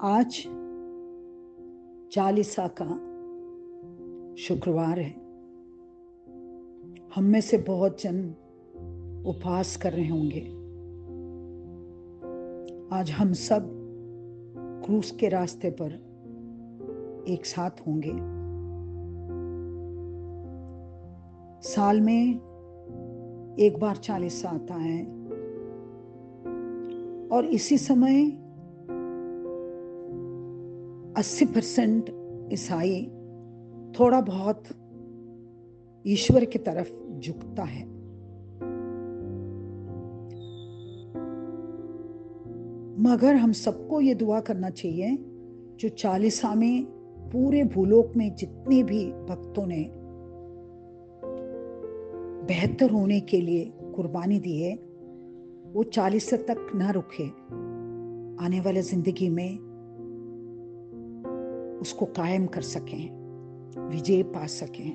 आज चालीसा का शुक्रवार है। हम में से बहुत जन उपवास कर रहे होंगे। आज हम सब क्रूस के रास्ते पर एक साथ होंगे। साल में एक बार चालीसा आता है और इसी समय 80% ईसाई थोड़ा बहुत ईश्वर की तरफ झुकता है। मगर हम सबको ये दुआ करना चाहिए जो चालीसा में पूरे भूलोक में जितने भी भक्तों ने बेहतर होने के लिए कुर्बानी दी है वो चालीसा तक न रुके, आने वाले जिंदगी में उसको कायम कर सकें, विजय पा सकें।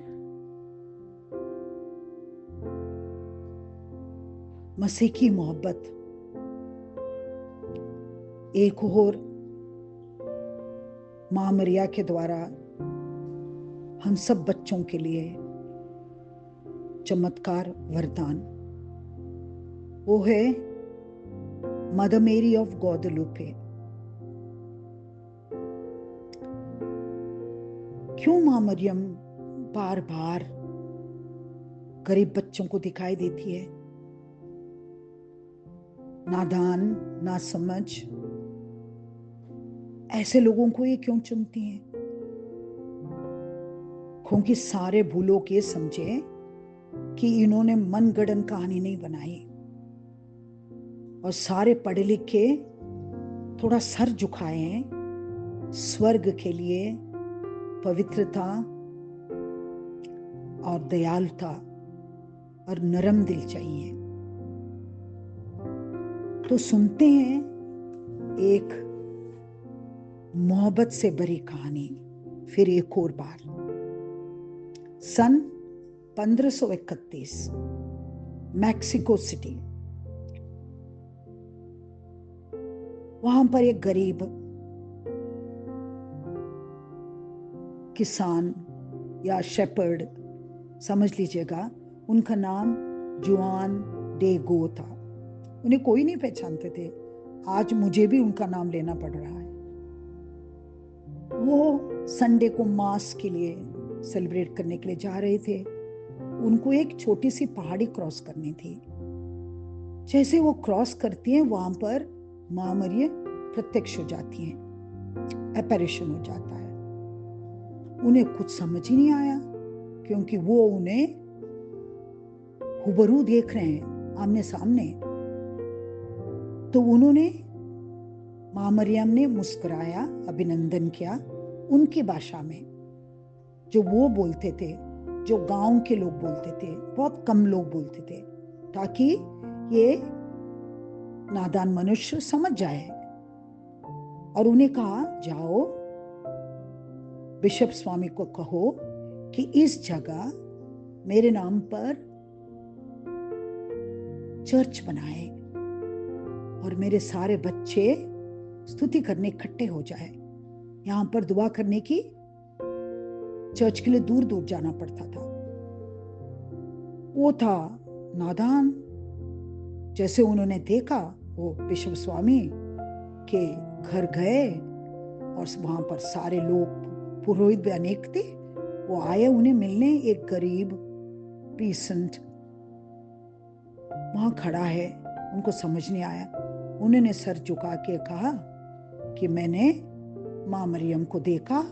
मसीह की मोहब्बत एक और मां मरिया के द्वारा हम सब बच्चों के लिए चमत्कार वरदान, वो है मदर मेरी ऑफ ग्वादेलुपे। क्यों मां मरियम बार बार गरीब बच्चों को दिखाई देती है? नादान, ना समझ ऐसे लोगों को ये क्यों चुनती है? क्योंकि सारे भूलोग ये समझे कि इन्होंने मनगढ़ंत कहानी नहीं बनाई और सारे पढ़े लिखे थोड़ा सर झुकाए हैं स्वर्ग के लिए, पवित्रता और दयालुता और नरम दिल चाहिए। तो सुनते हैं एक मोहब्बत से भरी कहानी फिर एक और बार। सन 1531 मैक्सिको सिटी, वहां पर एक गरीब किसान या शेपर्ड समझ लीजिएगा, उनका नाम जुआन डे गो था। उन्हें कोई नहीं पहचानते थे। आज मुझे भी उनका नाम लेना पड़ रहा है। वो संडे को मास के लिए सेलिब्रेट करने के लिए जा रहे थे। उनको एक छोटी सी पहाड़ी क्रॉस करनी थी। जैसे वो क्रॉस करती हैं वहां पर मां मरियम प्रत्यक्ष हो जाती हैं, अपैरिशन हो जाता है। उन्हें कुछ समझ ही नहीं आया क्योंकि वो उन्हें हुबरू देख रहे हैं आमने सामने। तो उन्होंने, मां मरियम ने मुस्कुराया, अभिनंदन किया उनकी भाषा में जो वो बोलते थे, जो गांव के लोग बोलते थे, बहुत कम लोग बोलते थे, ताकि ये नादान मनुष्य समझ जाए। और उन्हें कहा, जाओ बिशप स्वामी को कहो कि इस जगह मेरे नाम पर चर्च बनाए और मेरे सारे बच्चे स्तुति करने इकट्ठे हो जाए। यहां पर दुआ करने की चर्च के लिए दूर दूर जाना पड़ता था। वो था नादान। जैसे उन्होंने देखा, वो बिशप स्वामी के घर गए और वहां पर सारे लोग, पुरोहित भी अनेक थे, वो आए उन्हें मिलने। एक गरीब पीसेंट वहां खड़ा है, उनको समझ नहीं आया। उन्होंने सर झुका के कहा कि मैंने मां मरियम को देखा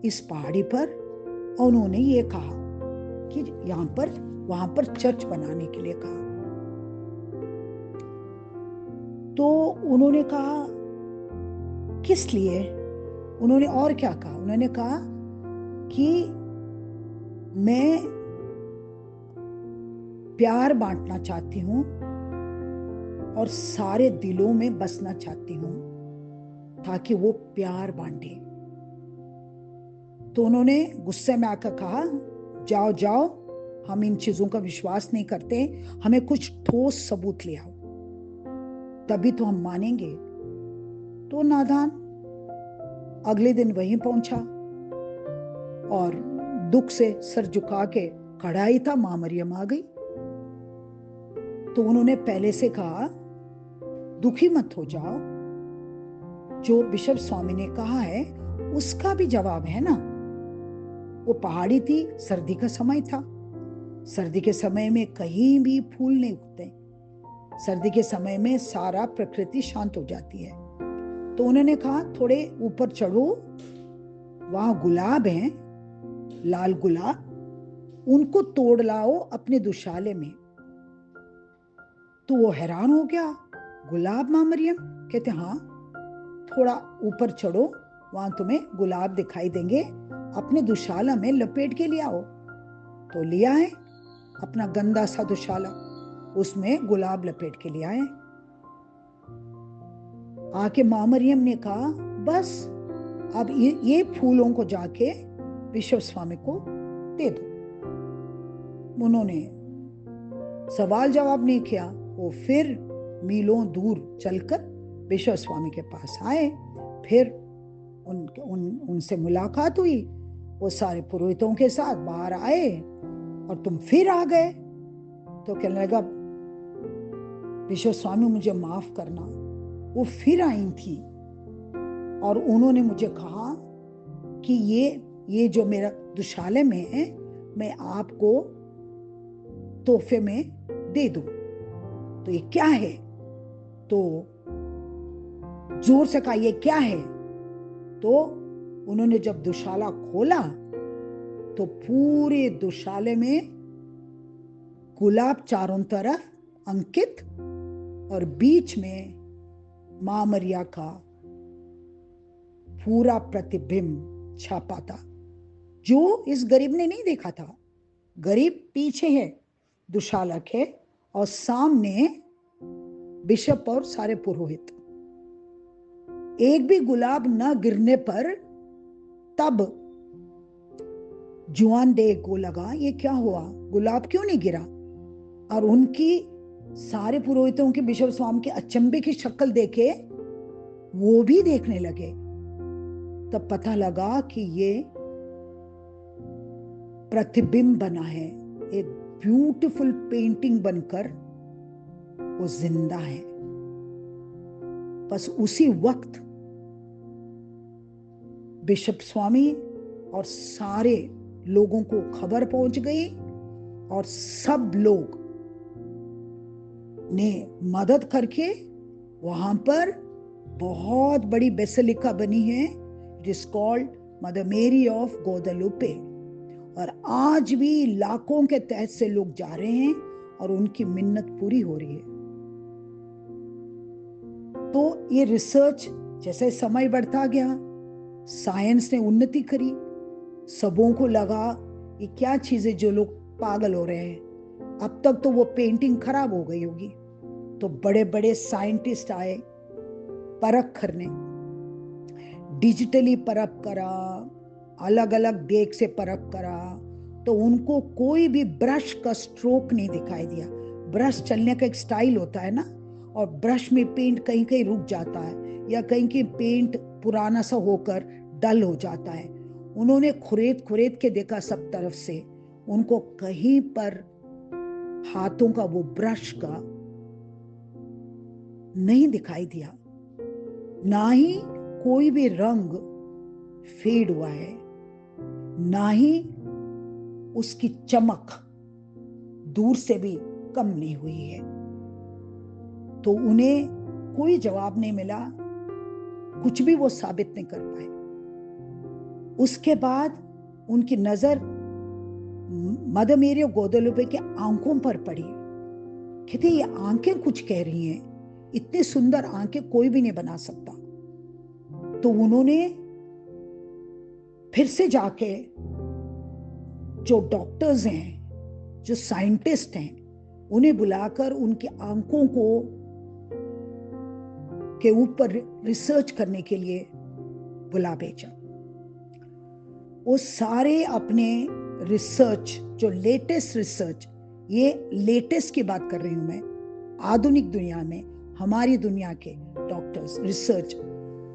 इस पहाड़ी पर, और उन्होंने ये कहा कि यहां पर, वहां पर चर्च बनाने के लिए कहा। तो उन्होंने कहा किस लिए? उन्होंने और क्या कहा? उन्होंने कहा कि मैं प्यार बांटना चाहती हूं और सारे दिलों में बसना चाहती हूं ताकि वो प्यार बांटे। तो उन्होंने गुस्से में आकर कहा, जाओ जाओ, हम इन चीजों का विश्वास नहीं करते, हमें कुछ ठोस सबूत ले आओ, तभी तो हम मानेंगे। तो नादान अगले दिन वहीं पहुंचा और दुख से सर झुका के खड़ा ही था, मां मरियम आ गई। तो उन्होंने पहले से कहा, दुखी मत हो जाओ, जो बिशप स्वामी ने कहा है उसका भी जवाब है ना। वो पहाड़ी थी, सर्दी का समय था, सर्दी के समय में कहीं भी फूल नहीं उगते, सर्दी के समय में सारा प्रकृति शांत हो जाती है। तो उन्होंने कहा थोड़े ऊपर चढ़ो, वहां गुलाब हैं, लाल गुलाब, उनको तोड़ लाओ अपने दुशाले में। तो वो हैरान हो गया, गुलाब मां मरियम? कहते हाँ, थोड़ा ऊपर चढ़ो, वहां तुम्हें गुलाब दिखाई देंगे, अपने दुशाला में लपेट के ले आओ। तो लिया है अपना गंदा सा दुशाला, उसमें गुलाब लपेट के ले आए। आके मां मरियम ने कहा, बस अब ये फूलों को जाके बिशप स्वामी को दे दो। उन्होंने सवाल जवाब नहीं किया, वो फिर मीलों दूर चलकर बिशप स्वामी के पास आए। फिर उनसे मुलाकात हुई, वो सारे पुरोहितों के साथ बाहर आए और तुम फिर आ गए। तो कहने लगा, बिशप स्वामी मुझे माफ करना। वो फिर आई थी और उन्होंने मुझे कहा कि ये जो मेरा दुशाले में है, मैं आपको तोहफे में दे दूं। तो ये क्या है? तो जोर से कहा, ये क्या है? तो उन्होंने जब दुशाला खोला तो पूरे दुशाले में गुलाब चारों तरफ अंकित और बीच में मां मरिया का पूरा प्रतिबिंब छापा था, जो इस गरीब ने नहीं देखा था। गरीब पीछे है दुशाला के और सामने बिशप और सारे पुरोहित। एक भी गुलाब न गिरने पर तब जुआन डे को लगा, ये क्या हुआ, गुलाब क्यों नहीं गिरा? और उनकी सारे पुरोहितों के बिशप स्वामी के अचंभे की शक्ल देखे वो भी देखने लगे। तब पता लगा कि ये प्रतिबिंब बना है, एक ब्यूटीफुल पेंटिंग बनकर वो जिंदा है। बस उसी वक्त बिशप स्वामी और सारे लोगों को खबर पहुंच गई और सब लोग ने मदद करके वहां पर बहुत बड़ी बेसिलिका बनी है, इट इज कॉल्ड मदर मेरी ऑफ ग्वादालुपे। और आज भी लाखों के तहत से लोग जा रहे हैं और उनकी मिन्नत पूरी हो रही है। तो ये रिसर्च जैसे समय बढ़ता गया, साइंस ने उन्नति करी, सबों को लगा ये क्या चीज है, जो लोग पागल हो रहे हैं। अब तक तो वो पेंटिंग खराब हो गई होगी। तो बड़े बड़े साइंटिस्ट आए परख करने, डिजिटली परख करा, अलग अलग देख से परख करा, तो उनको कोई भी ब्रश का स्ट्रोक नहीं दिखाई दिया। ब्रश चलने का एक स्टाइल होता है ना, और ब्रश में पेंट कहीं कहीं रुक जाता है या कहीं कहीं पेंट पुराना सा होकर डल हो जाता है। उन्होंने खुरेद के देखा सब तरफ से, उनको कहीं पर हाथों का वो ब्रश का नहीं दिखाई दिया, ना ही कोई भी रंग फेड हुआ है, ना ही उसकी चमक दूर से भी कम नहीं हुई है। तो उन्हें कोई जवाब नहीं मिला, कुछ भी वो साबित नहीं कर पाए। उसके बाद उनकी नजर मदर मेरी और ग्वादालुपे के आंखों पर पड़ी। कहते ये आंखें कुछ कह रही हैं, इतनी सुंदर आंखें कोई भी नहीं बना सकता। तो उन्होंने फिर से जाके जो डॉक्टर्स हैं, जो साइंटिस्ट हैं, उन्हें बुलाकर उनकी आंखों को के ऊपर रिसर्च करने के लिए बुला भेजा। वो सारे अपने रिसर्च, जो लेटेस्ट रिसर्च, ये लेटेस्ट की बात कर रही हूं मैं, आधुनिक दुनिया में हमारी दुनिया के डॉक्टर्स रिसर्च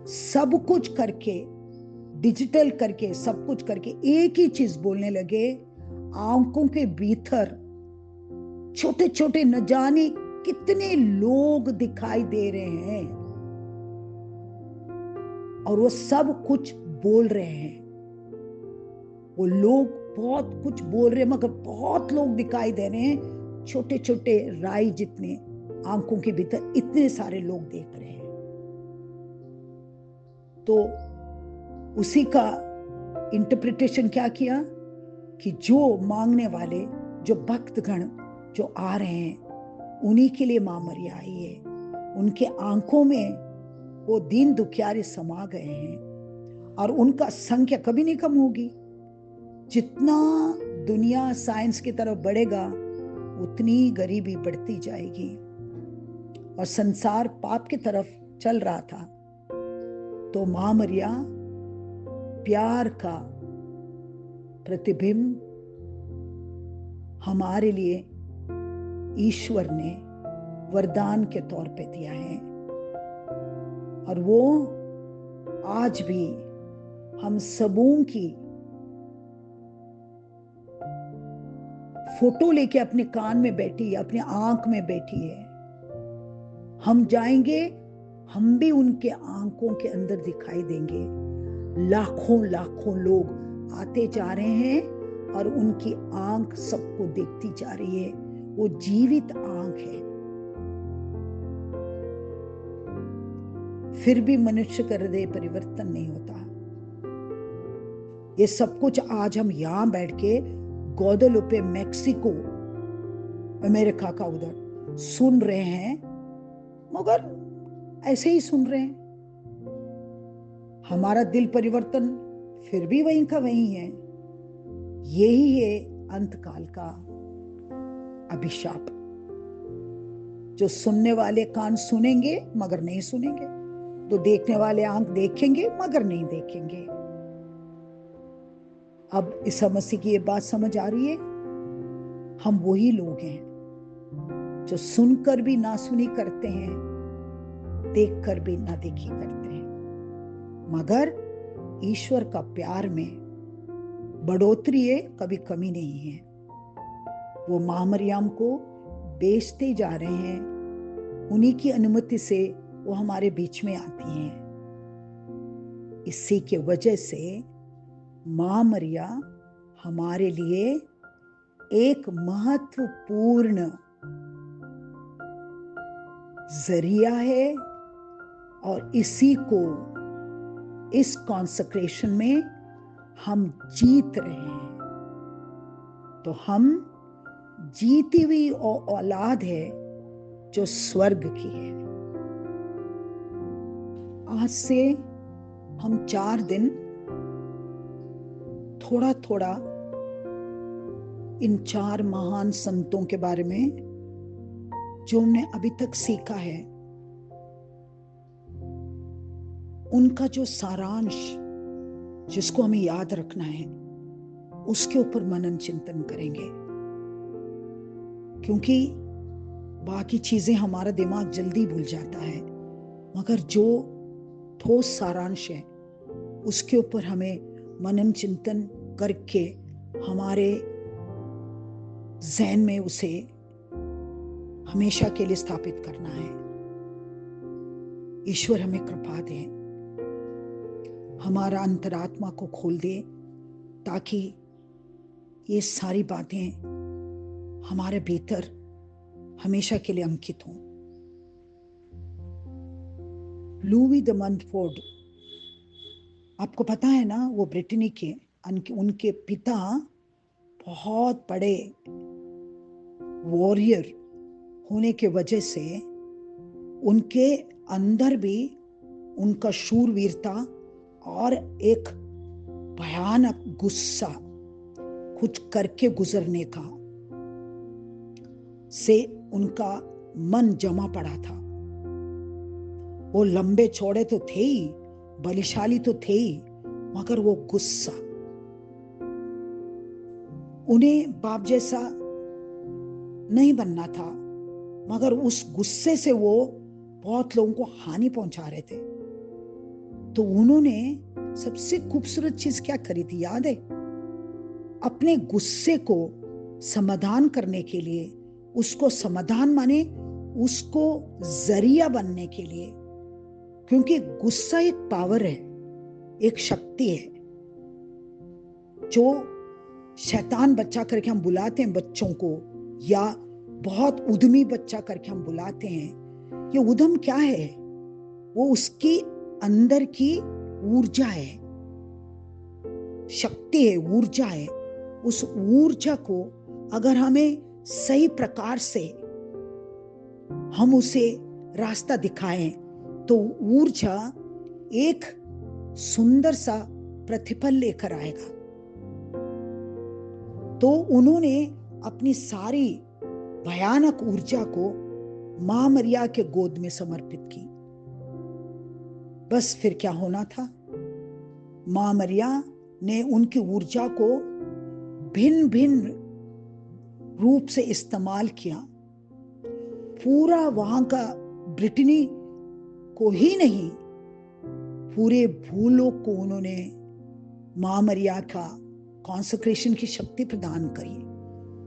सब कुछ करके डिजिटल करके, सब कुछ करके एक ही चीज बोलने लगे। आंखों के भीतर छोटे छोटे न जाने कितने लोग दिखाई दे रहे हैं और वो सब कुछ बोल रहे हैं। वो लोग बहुत कुछ बोल रहे हैं, मगर बहुत लोग दिखाई दे रहे हैं, छोटे छोटे राई जितने, आंखों के भीतर इतने सारे लोग देख रहे हैं। तो उसी का इंटरप्रिटेशन क्या किया कि जो मांगने वाले, जो भक्तगण जो आ रहे हैं, उन्हीं के लिए मां मरिया आई है। उनके आंखों में वो दीन दुखियारे समा गए हैं और उनका संख्या कभी नहीं कम होगी। जितना दुनिया साइंस की तरफ बढ़ेगा उतनी गरीबी बढ़ती जाएगी और संसार पाप की तरफ चल रहा था। तो मां मरिया प्यार का प्रतिबिंब हमारे लिए ईश्वर ने वरदान के तौर पे दिया है और वो आज भी हम सबों की फोटो लेके अपने कान में बैठी है, अपने आंख में बैठी है। हम जाएंगे, हम भी उनके आंखों के अंदर दिखाई देंगे। लाखों लाखों लोग आते जा रहे हैं और उनकी आंख सबको देखती जा रही है। वो जीवित आंख है। फिर भी मनुष्य का हृदय परिवर्तन नहीं होता। ये सब कुछ आज हम यहां बैठ के ग्वादेलुपे मैक्सिको, अमेरिका का उधर सुन रहे हैं, मगर ऐसे ही सुन रहे हैं। हमारा दिल परिवर्तन फिर भी वहीं का वहीं है। यही है अंतकाल का अभिशाप। जो सुनने वाले कान सुनेंगे मगर नहीं सुनेंगे, तो देखने वाले आंख देखेंगे मगर नहीं देखेंगे। अब ईसा मसीह की ये बात समझ आ रही है। हम वही लोग हैं जो सुनकर भी ना सुनी करते हैं, देखकर भी ना देखी करते हैं, मगर ईश्वर का प्यार में बढ़ोतरी है, कभी कमी नहीं है। वो मां मरियम को बेचते जा रहे हैं, उन्हीं की अनुमति से वो हमारे बीच में आती हैं। इसी के वजह से मां मरिया हमारे लिए एक महत्वपूर्ण जरिया है और इसी को, इस कॉन्सेक्रेशन में हम जीत रहे हैं। तो हम जीती हुई औलाद है जो स्वर्ग की है। आज से हम 4 दिन थोड़ा थोड़ा इन 4 महान संतों के बारे में जो हमने अभी तक सीखा है, उनका जो सारांश जिसको हमें याद रखना है, उसके ऊपर मनन चिंतन करेंगे। क्योंकि बाकी चीजें हमारा दिमाग जल्दी भूल जाता है, मगर जो ठोस सारांश है उसके ऊपर हमें मनन चिंतन करके हमारे ज़हन में उसे हमेशा के लिए स्थापित करना है। ईश्वर हमें कृपा दे, हमारा अंतरात्मा को खोल दे, ताकि ये सारी बातें हमारे भीतर हमेशा के लिए अंकित हों। लुई द मोंटफोर्ट, आपको पता है ना, वो ब्रिटेनी के, उनके पिता बहुत बड़े वॉरियर होने के वजह से उनके अंदर भी उनका शूरवीरता और एक भयानक गुस्सा, कुछ करके गुजरने का से उनका मन जमा पड़ा था। वो लंबे चौड़े तो थे ही, बलशाली तो थे ही, मगर वो गुस्सा, उन्हें बाप जैसा नहीं बनना था, मगर उस गुस्से से वो बहुत लोगों को हानि पहुंचा रहे थे। तो उन्होंने सबसे खूबसूरत चीज क्या करी थी याद है? अपने गुस्से को समाधान करने के लिए, उसको समाधान माने उसको जरिया बनने के लिए, क्योंकि गुस्सा एक पावर है, एक शक्ति है जो शैतान बच्चा करके हम बुलाते हैं बच्चों को, या बहुत उद्यमी बच्चा करके हम बुलाते हैं। ये उद्यम क्या है? वो उसकी अंदर की ऊर्जा है, शक्ति है, ऊर्जा है। उस ऊर्जा को अगर हमें सही प्रकार से हम उसे रास्ता दिखाएं तो ऊर्जा एक सुंदर सा प्रतिफल लेकर आएगा। तो उन्होंने अपनी सारी भयानक ऊर्जा को मां मरिया के गोद में समर्पित की। बस फिर क्या होना था? मां मरिया ने उनकी ऊर्जा को भिन्न भिन्न रूप से इस्तेमाल किया। पूरा वहां का ब्रिटेनी को ही नहीं, पूरे भूलोक को उन्होंने मां मरिया का कॉन्सेक्रेशन की शक्ति प्रदान करी।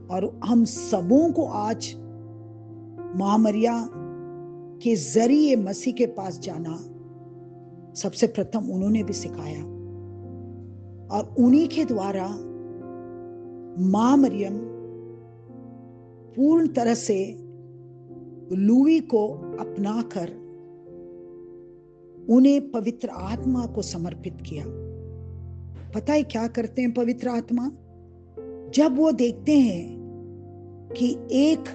और हम सबों को आज मां मरिया के जरिए मसीह के पास जाना सबसे प्रथम उन्होंने भी सिखाया। और उन्हीं के द्वारा मां मरियम पूर्ण तरह से लुई को अपनाकर उन्हें पवित्र आत्मा को समर्पित किया। पता है क्या करते हैं पवित्र आत्मा? जब वो देखते हैं कि एक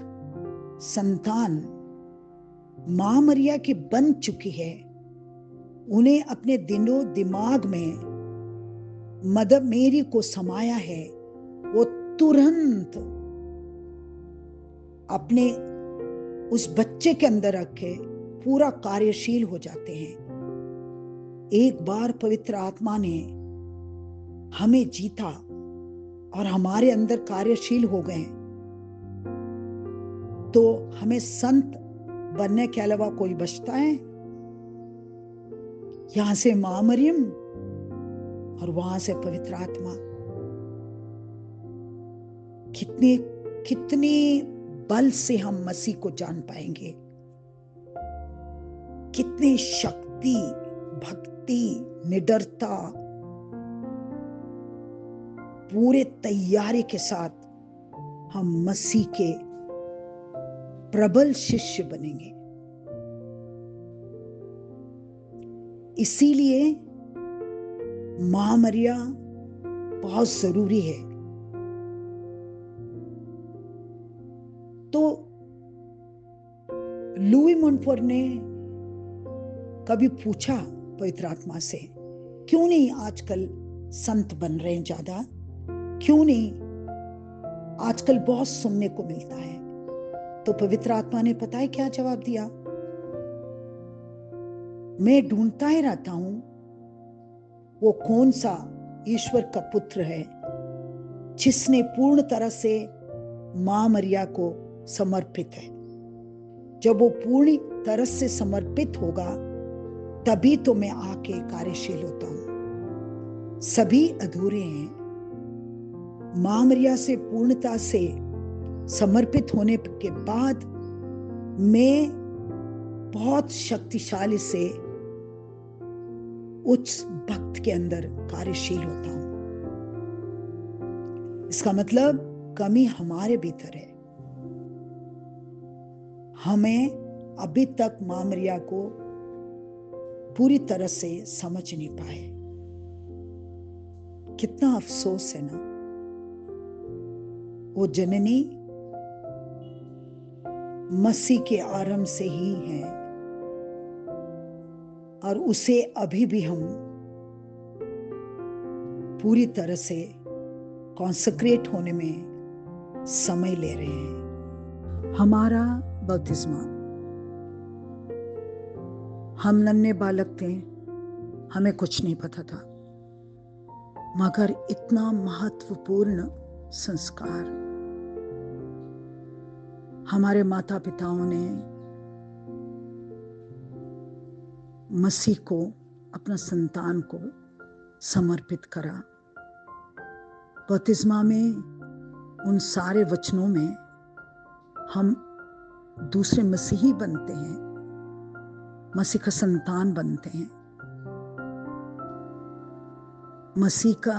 संतान मां मरिया की बन चुकी है, उन्हें अपने दिलो दिमाग में मदर मेरी को समाया है, वो तुरंत अपने उस बच्चे के अंदर रख के पूरा कार्यशील हो जाते हैं। एक बार पवित्र आत्मा ने हमें जीता और हमारे अंदर कार्यशील हो गए तो हमें संत बनने के अलावा कोई बचता है? यहां से मां मरियम और वहां से पवित्र आत्मा। कितने कितने बल से हम मसीह को जान पाएंगे, कितनी शक्ति, भक्ति, निडरता, पूरे तैयारी के साथ हम मसीह के प्रबल शिष्य बनेंगे। इसीलिए मां मरिया बहुत जरूरी है। तो लुई मोंटफोर्ट ने कभी पूछा पवित्र आत्मा से, क्यों नहीं आजकल संत बन रहे हैं ज्यादा? क्यों नहीं? आजकल बहुत सुनने को मिलता है। तो पवित्र आत्मा ने पता है क्या जवाब दिया? मैं ढूंढता ही रहता हूं वो कौन सा ईश्वर का पुत्र है जिसने पूर्ण तरह से मां मरिया को समर्पित है। जब वो पूरी तरह से समर्पित होगा तभी तो मैं आके कार्यशील होता हूं। सभी अधूरे हैं। मां मरिया से पूर्णता से समर्पित होने के बाद मैं बहुत शक्तिशाली से उच्च भक्त के अंदर कार्यशील होता हूं। इसका मतलब कमी हमारे भीतर है। हमें अभी तक मां मरिया को पूरी तरह से समझ नहीं पाए। कितना अफसोस है ना। वो जननी मसीह के आरंभ से ही है और उसे अभी भी हम पूरी तरह से कॉन्सेक्रेट होने में समय ले रहे हैं। हमारा बपतिस्मा, हम नन्हे बालक थे, हमें कुछ नहीं पता था, मगर इतना महत्वपूर्ण संस्कार हमारे माता पिताओं ने मसीह को अपना संतान को समर्पित करा। बपतिस्मा में उन सारे वचनों में हम दूसरे मसीही बनते हैं, मसीह का संतान बनते हैं, मसीह का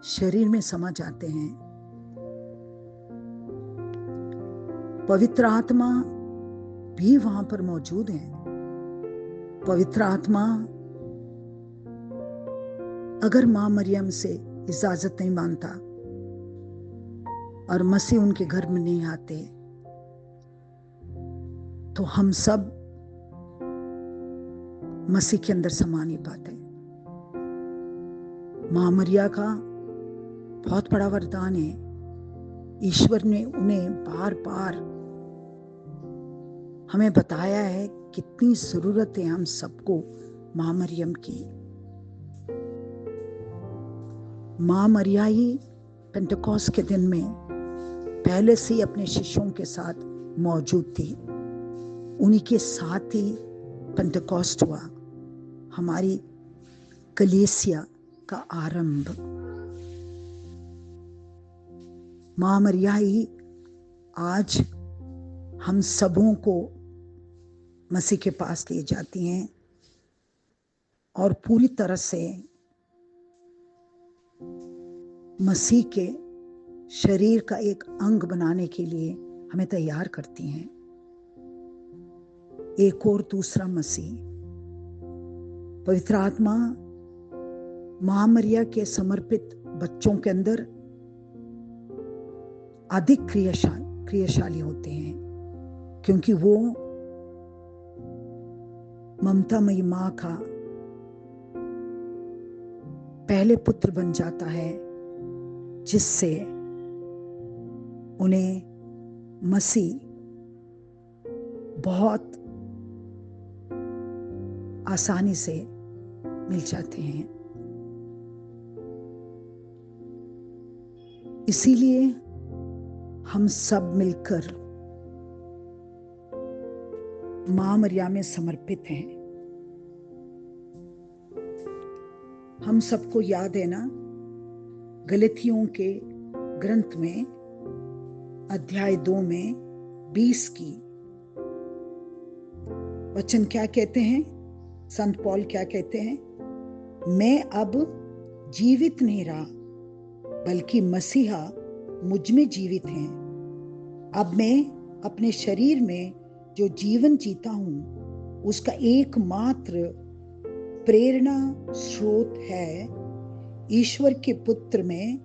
शरीर में समा जाते हैं। पवित्र आत्मा भी वहां पर मौजूद है। पवित्र आत्मा अगर मां मरियम से इजाजत नहीं मांगता और मसीह उनके घर में नहीं आते तो हम सब मसीह के अंदर समा नहीं पाते। मां मरिया का बहुत बड़ा वरदान है। ईश्वर ने उन्हें बार बार हमें बताया है कितनी जरूरत है हम सबको मां मरियम की। मां मरिया ही पेंटेकोस्ट के दिन में पहले से ही अपने शिष्यों के साथ मौजूद थी। उन्हीं के साथ ही पेंटेकोस्ट हुआ, हमारी कलीसिया का आरंभ। मां मरिया ही आज हम सबों को मसीह के पास ले जाती हैं और पूरी तरह से मसीह के शरीर का एक अंग बनाने के लिए हमें तैयार करती हैं। एक और दूसरा मसीह। पवित्र आत्मा मां मरिया के समर्पित बच्चों के अंदर अधिक क्रियाशाली होते हैं, क्योंकि वो ममतामयी मां का पहले पुत्र बन जाता है, जिससे उन्हें मसीह बहुत आसानी से मिल जाते हैं। इसीलिए हम सब मिलकर मां मरिया में समर्पित हैं। हम सबको याद है ना, गलतियों के ग्रंथ में अध्याय 2 में 20 की वचन क्या कहते हैं? संत पौल क्या कहते हैं? मैं अब जीवित नहीं रहा, बल्कि मसीहा मुझ में जीवित है। अब मैं अपने शरीर में जो जीवन जीता हूं, उसका एकमात्र प्रेरणा स्रोत है ईश्वर के पुत्र में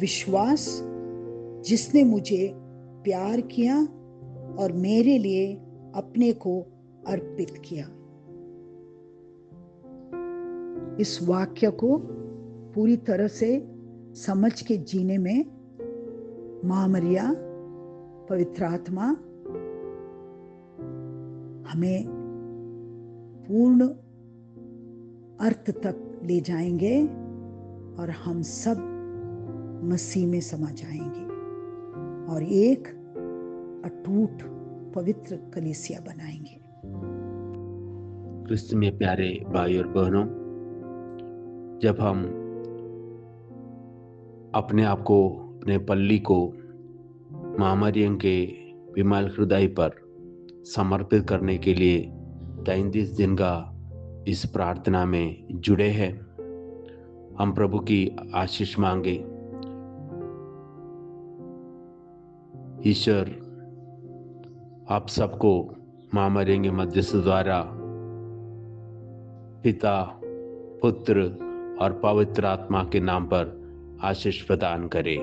विश्वास, जिसने मुझे प्यार किया और मेरे लिए अपने को अर्पित किया। इस वाक्य को पूरी तरह से समझ के जीने में मां मरिया, पवित्र आत्मा हमें पूर्ण अर्थ तक ले जाएंगे और हम सब मसीह में समा जाएंगे और एक अटूट पवित्र कलीसिया बनाएंगे। क्रिस्त में प्यारे भाई और बहनों, जब हम अपने आप को, अपने पल्ली को मां मरियम के विमल हृदय पर समर्पित करने के लिए 33 दिन का इस प्रार्थना में जुड़े हैं, हम प्रभु की आशीष मांगे। ईश्वर आप सबको मां मरियम के मध्यस्थ द्वारा पिता, पुत्र और पवित्र आत्मा के नाम पर आशीष प्रदान करे।